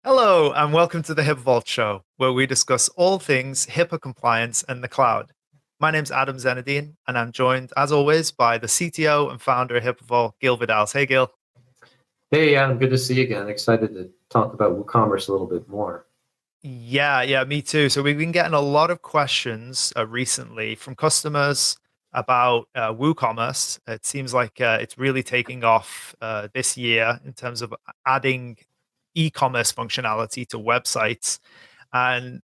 Hello, and welcome to the HIPAA Vault Show, where we discuss all things HIPAA compliance and the cloud. My name's Adam Zenadine, and I'm joined, as always, by the CTO and founder of HIPAA Vault, Gil Vidals. Hey, Gil. Hey, Adam, good to see you again. Excited to talk about WooCommerce a little bit more. Yeah, me too. So we've been getting a lot of questions recently from customers about WooCommerce. It seems like it's really taking off this year in terms of adding e-commerce functionality to websites. And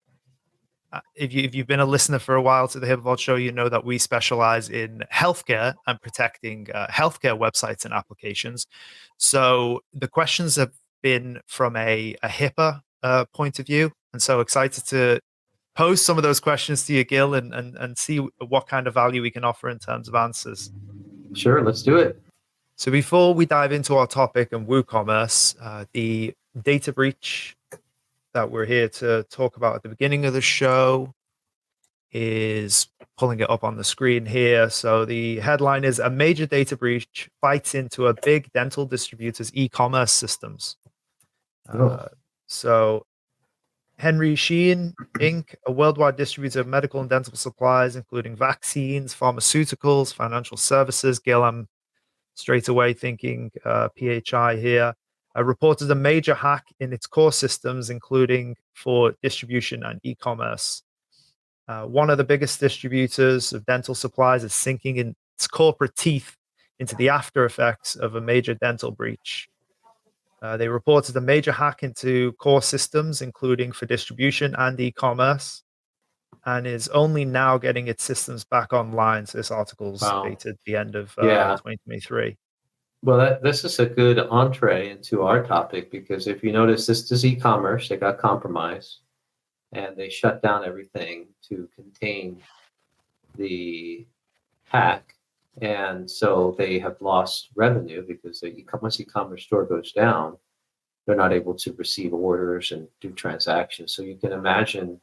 if you've been a listener for a while to the HIPAA Vault Show, you know that we specialize in healthcare and protecting healthcare websites and applications. So the questions have been from a HIPAA point of view, and so excited to pose some of those questions to you, Gil, and see what kind of value we can offer in terms of answers. Sure, let's do it. So before we dive into our topic and WooCommerce, the data breach that we're here to talk about at the beginning of the show is pulling it up on the screen here. So the headline is: a major data breach bites into a big dental distributor's e-commerce systems. Oh. So Henry Shein Inc., a worldwide distributor of medical and dental supplies, including vaccines, pharmaceuticals, financial services. Gil, I'm straight away thinking PHI here. Reported a major hack in its core systems, including for distribution and e-commerce. One of the biggest distributors of dental supplies is sinking in its corporate teeth into the after effects of a major dental breach. They reported a major hack into core systems, including for distribution and e-commerce, and is only now getting its systems back online. So this article's Wow. dated the end of Yeah. 2023. Well, this is a good entree into our topic because if you notice, this is e-commerce. They got compromised and they shut down everything to contain the hack. And so they have lost revenue because once e-commerce store goes down, they're not able to receive orders and do transactions. So you can imagine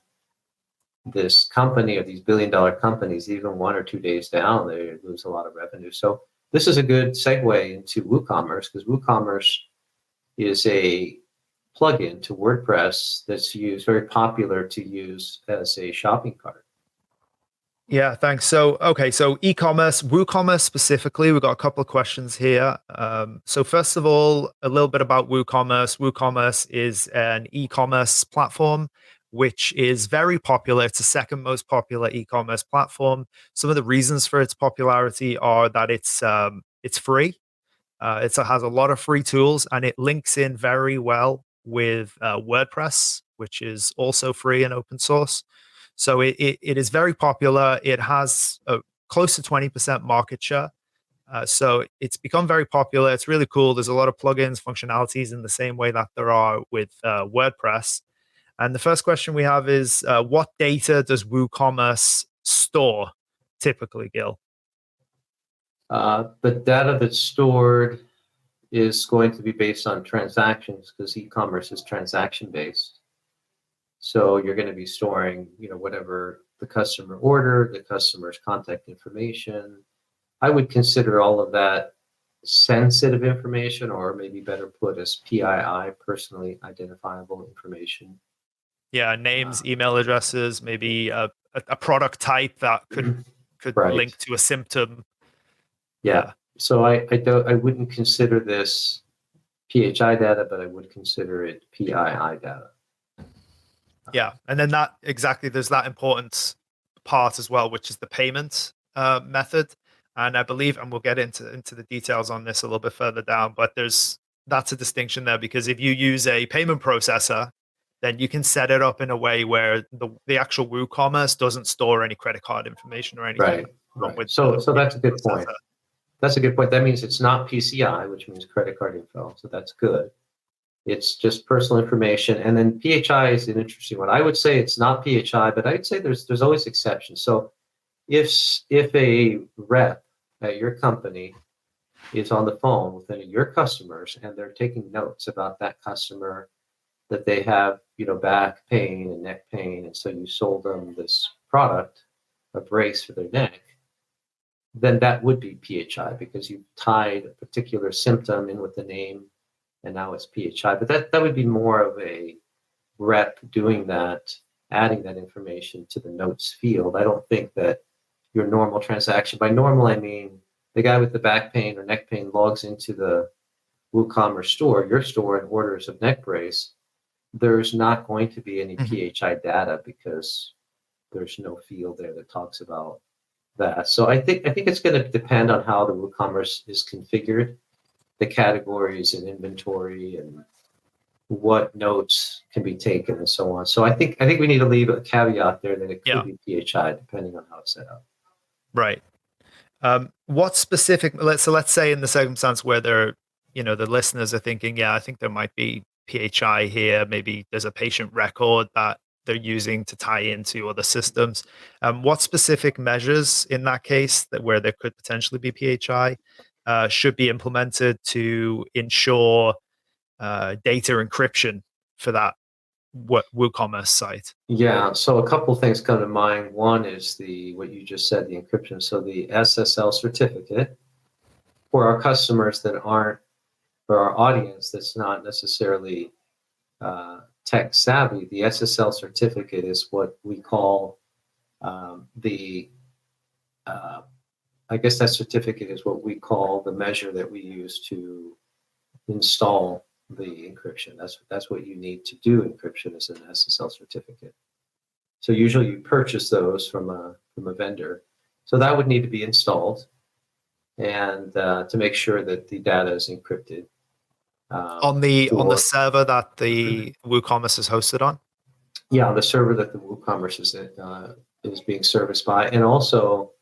this company or these billion-dollar companies, even 1 or 2 days down, they lose a lot of revenue. So this is a good segue into WooCommerce because WooCommerce is a plugin to WordPress that's used, very popular to use as a shopping cart. Yeah, thanks. So, okay, so e-commerce, WooCommerce specifically, we've got a couple of questions here. So first of all, a little bit about WooCommerce. WooCommerce is an e-commerce platform, which is very popular. It's the second most popular e-commerce platform. Some of the reasons for its popularity are that it's free. It has a lot of free tools, and it links in very well with WordPress, which is also free and open source. So it is very popular. It has close to 20% market share. So it's become very popular. It's really cool. There's a lot of plugins, functionalities in the same way that there are with WordPress. And the first question we have is, what data does WooCommerce store typically, Gil? The data that's stored is going to be based on transactions because e-commerce is transaction based. So you're going to be storing, whatever the customer ordered, the customer's contact information. I would consider all of that sensitive information, or maybe better put as PII, personally identifiable information. Yeah, names, email addresses, maybe a product type that could Right. link to a symptom. Yeah. So I wouldn't consider this PHI data, but I would consider it PII data. Yeah, and then there's that important part as well, which is the payment method. And I believe, and we'll get into the details on this a little bit further down, but that's a distinction there, because if you use a payment processor, then you can set it up in a way where the actual WooCommerce doesn't store any credit card information or anything. Right. So that's a good point. That's a good point. That means it's not PCI, which means credit card info. So that's good. It's just personal information. And then PHI is an interesting one. I would say it's not PHI, but I'd say there's always exceptions. So if a rep at your company is on the phone with any of your customers and they're taking notes about that customer, that they have, back pain and neck pain, and so you sold them this product, a brace for their neck, then that would be PHI because you tied a particular symptom in with the name, and now it's PHI. But that would be more of a rep doing that, adding that information to the notes field. I don't think that your normal transaction, by normal I mean the guy with the back pain or neck pain logs into the WooCommerce store, your store, and orders a neck brace. There's not going to be any PHI data because there's no field there that talks about that. So I think it's going to depend on how the WooCommerce is configured, the categories and inventory, and what notes can be taken and so on. So I think we need to leave a caveat there that it could be PHI depending on how it's set up. Right. What specific? Let's say in the circumstance where the listeners are thinking, yeah, I think there might be PHI here. Maybe there's a patient record that they're using to tie into other systems. What specific measures in that case where there could potentially be PHI should be implemented to ensure data encryption for that WooCommerce site? Yeah, so a couple things come to mind. One is what you just said, the encryption. So the SSL certificate for our customers that aren't, for our audience that's not necessarily tech savvy, the SSL certificate is what we call I guess that certificate is what we call the measure that we use to install the encryption. That's what you need to do encryption is an SSL certificate. So usually you purchase those from a vendor. So that would need to be installed, and to make sure that the data is encrypted. On the server that the WooCommerce is hosted on? Yeah, the server that the WooCommerce is being serviced by. And also,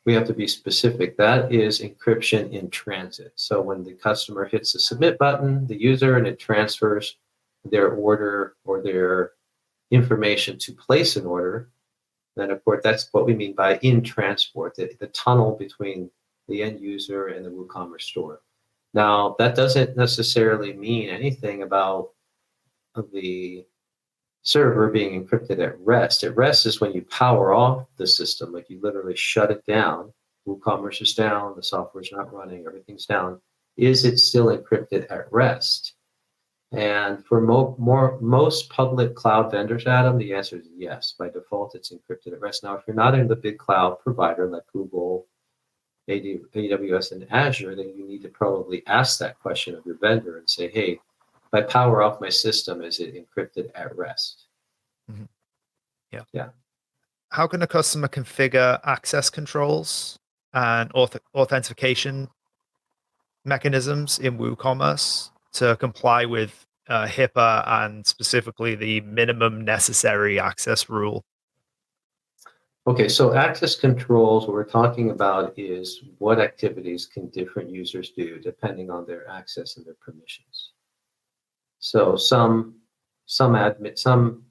we have to be specific. That is encryption in transit. So when the customer hits the submit button, the user, and it transfers their order or their information to place an order, then of course that's what we mean by in transport, the tunnel between the end user and the WooCommerce store. Now, that doesn't necessarily mean anything about the server being encrypted at rest. At rest is when you power off the system, like you literally shut it down. WooCommerce is down, the software's not running, everything's down. Is it still encrypted at rest? And for most public cloud vendors, Adam, the answer is yes. By default, it's encrypted at rest. Now, if you're not in the big cloud provider like Google, AWS, and Azure, then you need to probably ask that question of your vendor and say, hey, if I power off my system, is it encrypted at rest? Mm-hmm. Yeah. How can a customer configure access controls and authentication mechanisms in WooCommerce to comply with HIPAA and specifically the minimum necessary access rule? Okay, so access controls, what we're talking about is what activities can different users do depending on their access and their permissions. So some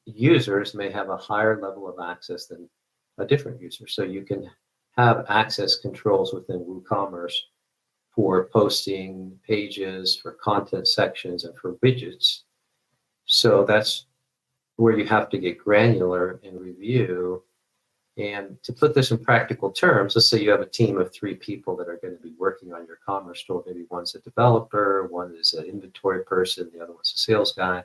users may have a higher level of access than a different user. So you can have access controls within WooCommerce for posting pages, for content sections, and for widgets. So that's where you have to get granular and review. And to put this in practical terms, let's say you have a team of 3 people that are going to be working on your commerce store. Maybe one's a developer, one is an inventory person, the other one's a sales guy.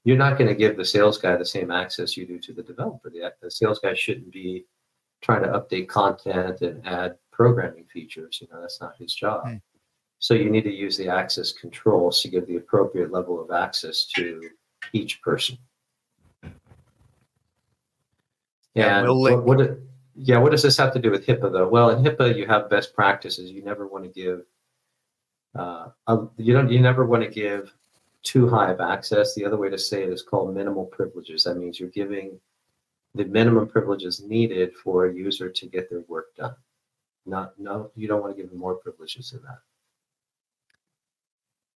You're not going to give the sales guy the same access you do to the developer. The sales guy shouldn't be trying to update content and add programming features. That's not his job. So you need to use the access controls to give the appropriate level of access to each person. And what does this have to do with HIPAA, though? Well, in HIPAA, you have best practices. You never want to give you never want to give too high of access. The other way to say it is called minimal privileges. That means you're giving the minimum privileges needed for a user to get their work done. You don't want to give them more privileges than that.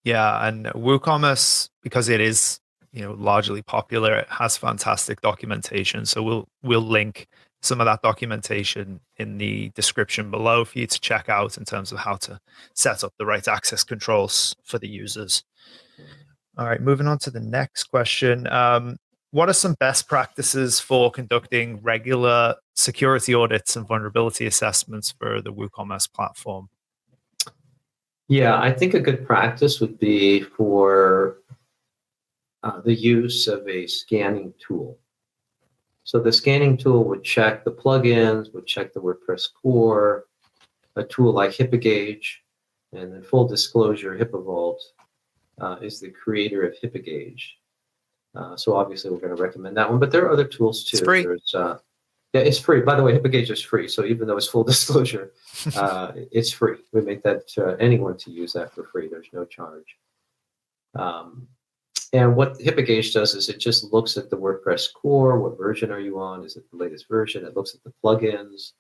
Yeah, and WooCommerce, because it is largely popular, it has fantastic documentation. So we'll link some of that documentation in the description below for you to check out in terms of how to set up the right access controls for the users. All right, moving on to the next question. What are some best practices for conducting regular security audits and vulnerability assessments for the WooCommerce platform? Yeah, I think a good practice would be for the use of a scanning tool. So the scanning tool would check the plugins, would check the WordPress core, a tool like HIPAA Gauge, and then full disclosure, HIPAA Vault is the creator of HIPAA Gauge. So obviously we're going to recommend that one, but there are other tools too. It's free. Yeah, it's free. By the way, HIPAA Gauge is free. So even though it's full disclosure, it's free. We make that anyone to use that for free. There's no charge. And what HIPAA Gauge does is it just looks at the WordPress core. What version are you on? Is it the latest version? It looks at the plugins.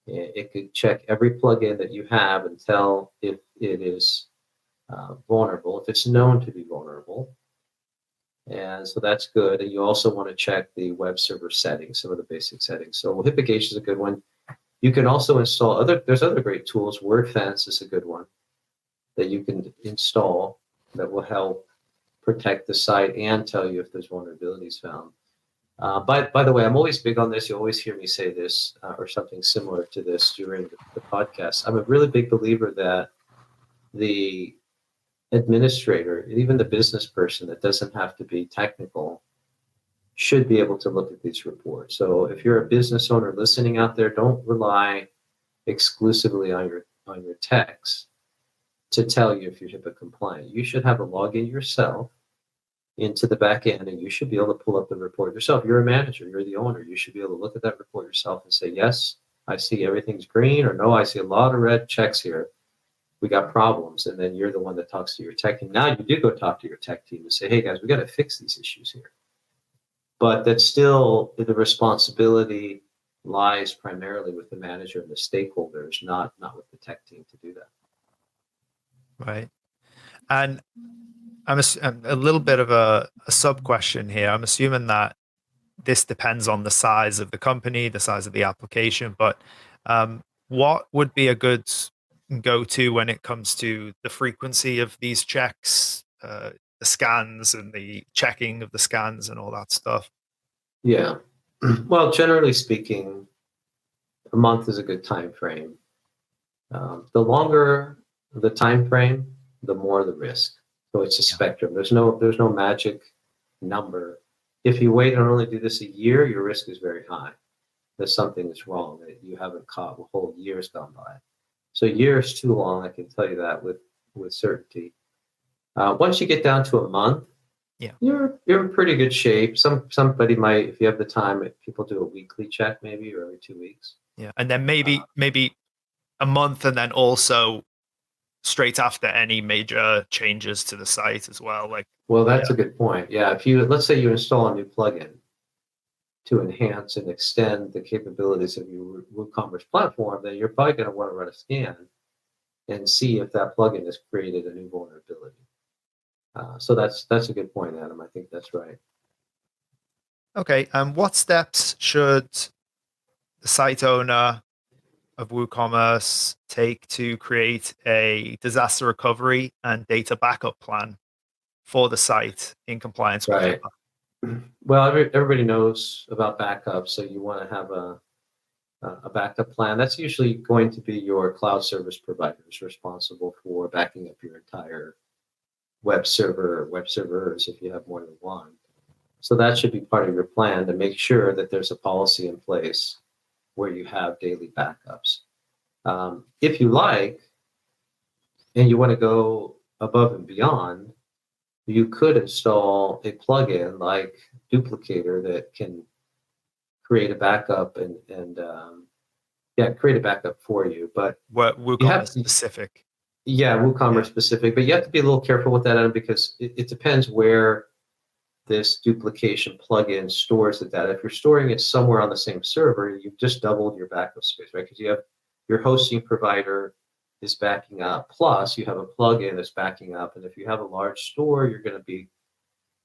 It could check every plugin that you have and tell if it is vulnerable, if it's known to be vulnerable. And so that's good. And you also want to check the web server settings, some of the basic settings. So HIPAA Gauge is a good one. You can also install there's other great tools. WordFence is a good one that you can install that will help protect the site and tell you if there's vulnerabilities found. By the way, I'm always big on this. You always hear me say this or something similar to this during the podcast. I'm a really big believer that the administrator, even the business person that doesn't have to be technical, should be able to look at these reports. So if you're a business owner listening out there, don't rely exclusively on your techs to tell you if you're HIPAA compliant. You should have a login yourself into the back end, and you should be able to pull up the report yourself. You're a manager, you're the owner. You should be able to look at that report yourself and say, yes, I see everything's green, or no, I see a lot of red checks here. We got problems. And then you're the one that talks to your tech team. Now you do go talk to your tech team and say, hey guys, we got to fix these issues here. But that's still, the responsibility lies primarily with the manager and the stakeholders, not with the tech team to do that. Right. And I'm a little bit of a sub question here. I'm assuming that this depends on the size of the company, the size of the application, but what would be a good go-to when it comes to the frequency of these checks, the scans and the checking of the scans and all that stuff? Yeah. Well, generally speaking, a month is a good time frame. The longer the time frame, the more the risk. So it's a spectrum. There's no magic number. If you wait and only do this a year, your risk is very high. That something is wrong, that you haven't caught a whole year's gone by. So a year is too long, I can tell you that with certainty. Once you get down to a month, you're in pretty good shape. Somebody might, if you have the time, if people do a weekly check maybe, or every 2 weeks. Yeah, and then maybe a month, and then also straight after any major changes to the site as well. Well, that's a good point. Yeah, if let's say you install a new plugin to enhance and extend the capabilities of your WooCommerce platform, then you're probably going to want to run a scan and see if that plugin has created a new vulnerability. So that's a good point, Adam. I think that's right. Okay. What steps should the site owner of WooCommerce take to create a disaster recovery and data backup plan for the site in compliance with HIPAA? Well, everybody knows about backup, so you want to have a backup plan. That's usually going to be your cloud service providers responsible for backing up your entire web server or web servers if you have more than one. So that should be part of your plan to make sure that there's a policy in place where you have daily backups. If you like, and you want to go above and beyond, you could install a plugin like Duplicator that can create a backup and create a backup for you. But WooCommerce specific. Yeah, WooCommerce specific. But you have to be a little careful with that, Adam, because it depends where this duplication plugin stores the data. If you're storing it somewhere on the same server, you've just doubled your backup space, right? Because you have your hosting provider is backing up, plus you have a plugin that's backing up. And if you have a large store, you're going to be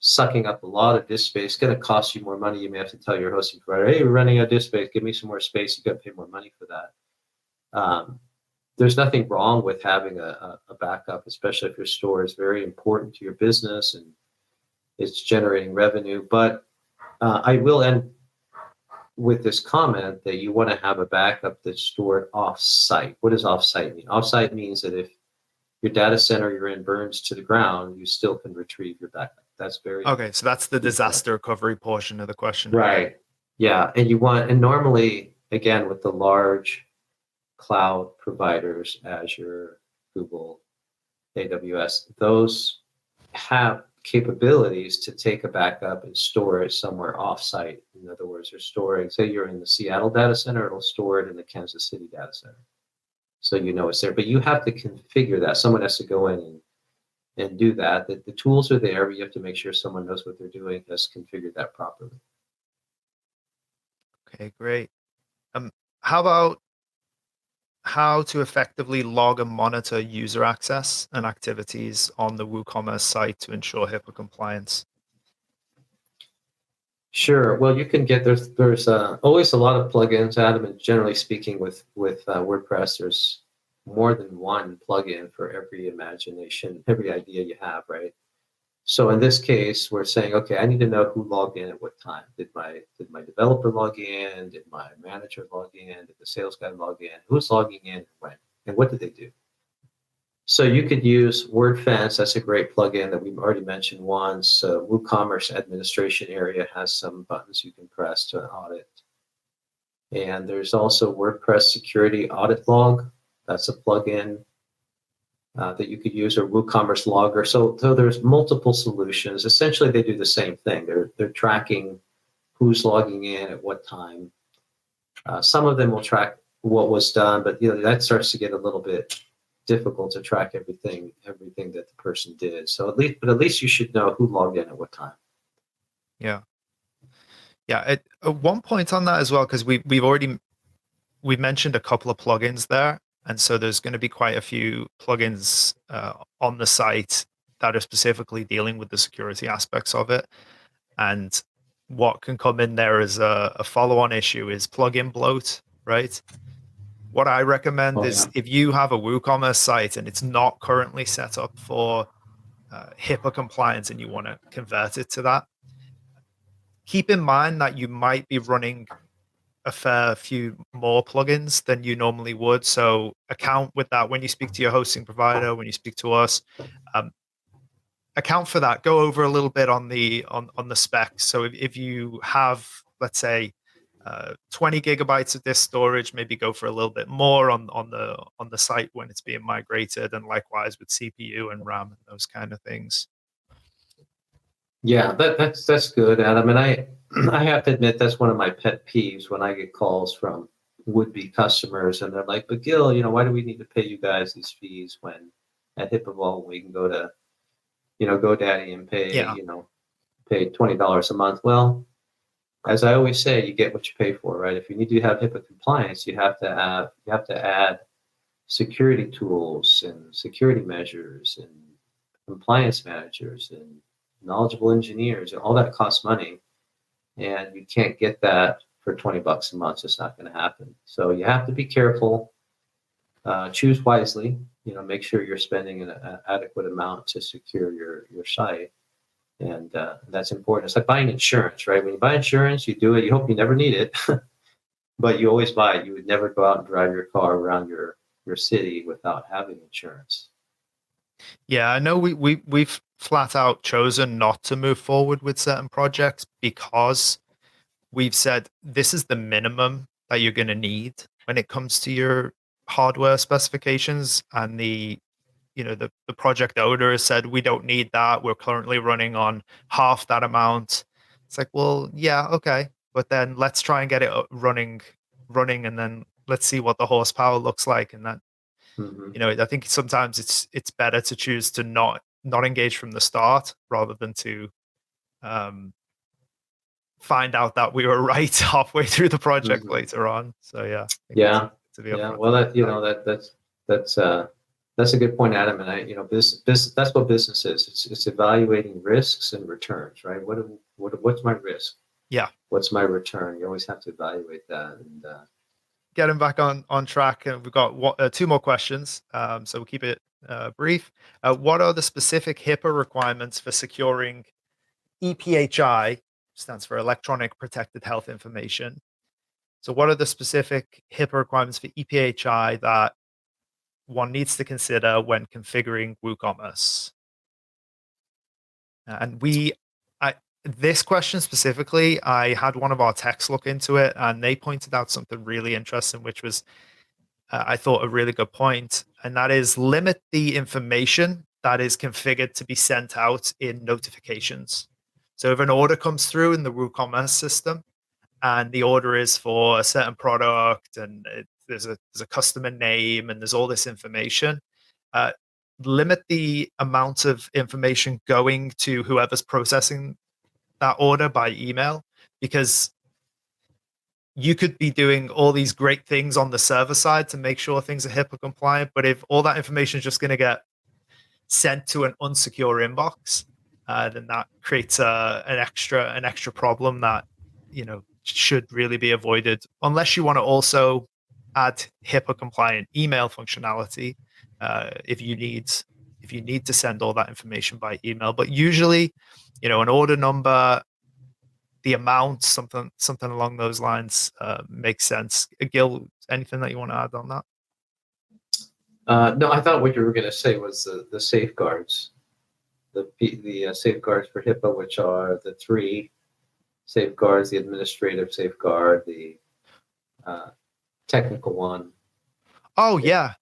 sucking up a lot of disk space. It's going to cost you more money. You may have to tell your hosting provider, hey, we're running out of disk space. Give me some more space. You got to pay more money for that. There's nothing wrong with having a backup, especially if your store is very important to your business and it's generating revenue. But I will end with this comment that you want to have a backup that's stored off-site. What does off-site mean? Off-site means that if your data center you're in burns to the ground, you still can retrieve your backup. That's very Okay, so that's the important. disaster recovery portion of the question. Right. Yeah. And normally, again, with the large cloud providers, Azure, Google, AWS, those have capabilities to take a backup and store it somewhere offsite. In other words, they're storing, say you're in the Seattle data center, it'll store it in the Kansas City data center. So you know it's there, but you have to configure that. Someone has to go in and do that. The tools are there, but you have to make sure someone knows what they're doing, has configured that properly. Okay, great. How about how to effectively log and monitor user access and activities on the WooCommerce site to ensure HIPAA compliance? Sure. Well, you can get there's always a lot of plugins, Adam, and generally speaking, with WordPress, there's more than one plugin for every imagination, every idea you have, right? So in this case, we're saying, okay, I need to know who logged in at what time. Did my developer log in? Did my manager log in? Did the sales guy log in? Who's logging in and when? And what did they do? So you could use WordFence. That's a great plugin that we've already mentioned once. WooCommerce administration area has some buttons you can press to audit. And there's also WordPress security audit log. That's a plugin that you could use, or WooCommerce logger. So there's multiple solutions. Essentially, they do the same thing. They're tracking who's logging in at what time. Some of them will track what was done, but that starts to get a little bit difficult to track everything that the person did. So at least you should know who logged in at what time. Yeah. At one point on that as well, because we've mentioned a couple of plugins there, and so there's going to be quite a few plugins on the site that are specifically dealing with the security aspects of it. And what can come in there as a follow-on issue is plugin bloat, right? What I recommend is if you have a WooCommerce site and it's not currently set up for HIPAA compliance and you want to convert it to that, keep in mind that you might be running a fair few more plugins than you normally would. So account with that when you speak to your hosting provider, when you speak to us, account for that. Go over a little bit on the specs. So if you have, let's say, 20 gigabytes of disk storage, maybe go for a little bit more on the site when it's being migrated, and likewise with CPU and RAM and those kind of things. Yeah, that's good, Adam. And I have to admit that's one of my pet peeves when I get calls from would-be customers and they're like, "But Gil, why do we need to pay you guys these fees when at HIPAA Vault we can go to GoDaddy and pay pay $20 a month?" Well, as I always say, you get what you pay for, right? If you need to have HIPAA compliance, you have to add security tools and security measures and compliance managers and knowledgeable engineers, and all that costs money, and you can't get that for $20 a month. It's not going to happen. So you have to be careful, choose wisely. Make sure you're spending an adequate amount to secure your site. And that's important. It's like buying insurance, right? When you buy insurance, you do it. You hope you never need it, but you always buy it. You would never go out and drive your car around your city without having insurance. Yeah, I know we've flat out chosen not to move forward with certain projects because we've said this is the minimum that you're going to need when it comes to your hardware specifications, and the project owner has said we don't need that, we're currently running on half that amount. It's like, well, yeah, okay, but then let's try and get it running, and then let's see what the horsepower looks like. And that, I think sometimes it's better to choose to not engage from the start rather than to find out that we were right halfway through the project later on. So yeah, to be upfront. Well, that's a good point, Adam. And that's what business is. It's evaluating risks and returns, right? What's my risk? Yeah. What's my return? You always have to evaluate that. And getting back on track, and we've got two more questions. So we'll keep it brief. What are the specific HIPAA requirements for securing ePHI? Stands for Electronic Protected Health Information. So what are the specific HIPAA requirements for ePHI that one needs to consider when configuring WooCommerce? And this question specifically, I had one of our techs look into it, and they pointed out something really interesting, which was, I thought, a really good point, and that is limit the information that is configured to be sent out in notifications. So if an order comes through in the WooCommerce system, and the order is for a certain product, and there's a customer name, and there's all this information, uh, limit the amount of information going to whoever's processing that order by email, because you could be doing all these great things on the server side to make sure things are HIPAA compliant, but if all that information is just going to get sent to an unsecure inbox, then that creates an extra problem that should really be avoided, unless you want to also add HIPAA compliant email functionality if you need to send all that information by email. But usually, an order number, the amount, something along those lines makes sense. Gil, anything that you want to add on that? No, I thought what you were going to say was the safeguards, the safeguards for HIPAA, which are the three safeguards: the administrative safeguard, the technical one. Oh yeah,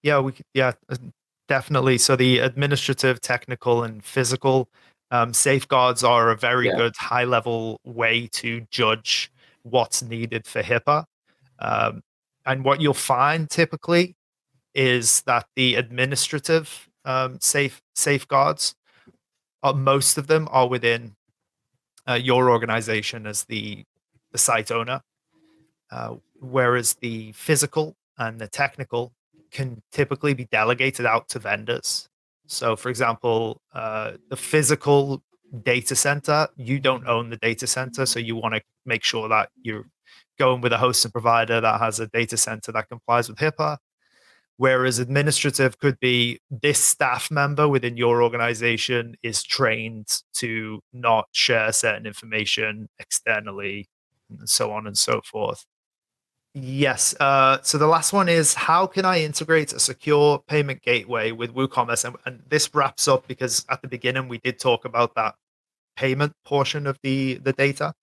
definitely. So the administrative, technical, and physical safeguards are a very good high-level way to judge what's needed for HIPAA. And what you'll find typically is that the administrative safeguards, most of them are within your organization as the site owner, whereas the physical and the technical can typically be delegated out to vendors. So, for example, the physical data center, you don't own the data center, so you want to make sure that you're going with a hosting provider that has a data center that complies with HIPAA. Whereas administrative could be this staff member within your organization is trained to not share certain information externally, and so on and so forth. Yes. So the last one is, how can I integrate a secure payment gateway with WooCommerce? And this wraps up, because at the beginning we did talk about that payment portion of the data.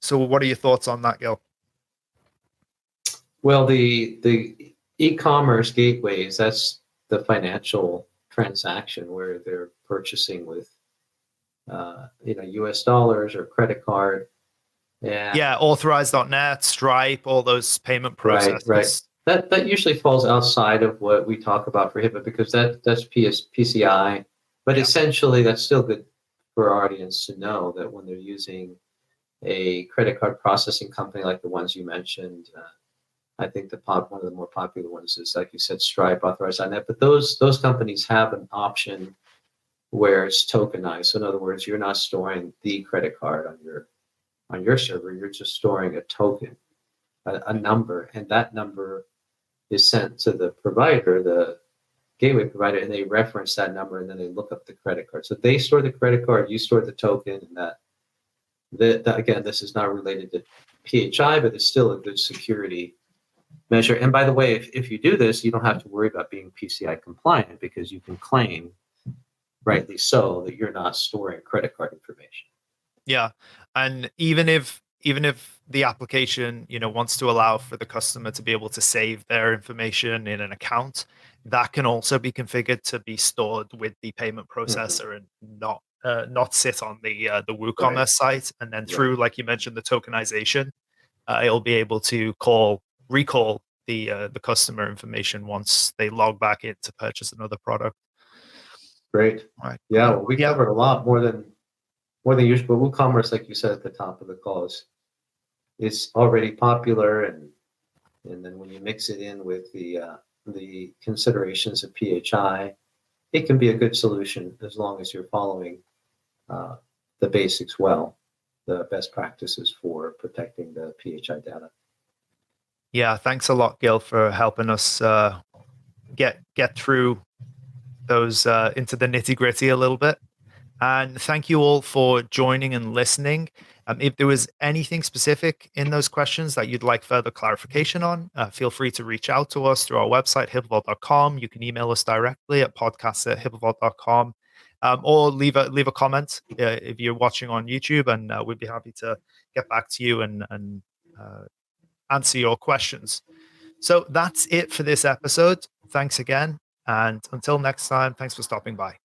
So what are your thoughts on that, Gil? Well, the e-commerce gateways, that's the financial transaction where they're purchasing with US dollars or credit card. And yeah, authorized.net, Stripe, all those payment processes. Right. That usually falls outside of what we talk about for HIPAA, because that's PCI. But essentially, that's still good for our audience to know that when they're using a credit card processing company like the ones you mentioned, I think one of the more popular ones is, like you said, Stripe, Authorize.net. But those companies have an option where it's tokenized. So in other words, you're not storing the credit card on your server. You're just storing a token, a number, and that number is sent to the provider, the gateway provider, and they reference that number, and then they look up the credit card. So they store the credit card, you store the token, and that again, this is not related to PHI, but it's still a good security measure. And by the way, if you do this, you don't have to worry about being PCI compliant, because you can claim, rightly so, that you're not storing credit card information. Yeah, and even if the application wants to allow for the customer to be able to save their information in an account, that can also be configured to be stored with the payment processor and not sit on the WooCommerce site. And then through, like you mentioned, the tokenization, it'll be able to recall the customer information once they log back in to purchase another product. Great. Right. Yeah, well, we covered a lot more than usual. But WooCommerce, like you said at the top of the call, is already popular, and then when you mix it in with the considerations of PHI, it can be a good solution as long as you're following the basics well, the best practices for protecting the PHI data. Yeah, thanks a lot, Gil, for helping us get through those into the nitty-gritty a little bit. And thank you all for joining and listening. If there was anything specific in those questions that you'd like further clarification on, feel free to reach out to us through our website, HIPAAVault.com. You can email us directly at podcasts@HIPAAVault.com, or leave a comment if you're watching on YouTube, and we'd be happy to get back to you and answer your questions. So that's it for this episode. Thanks again. And until next time, thanks for stopping by.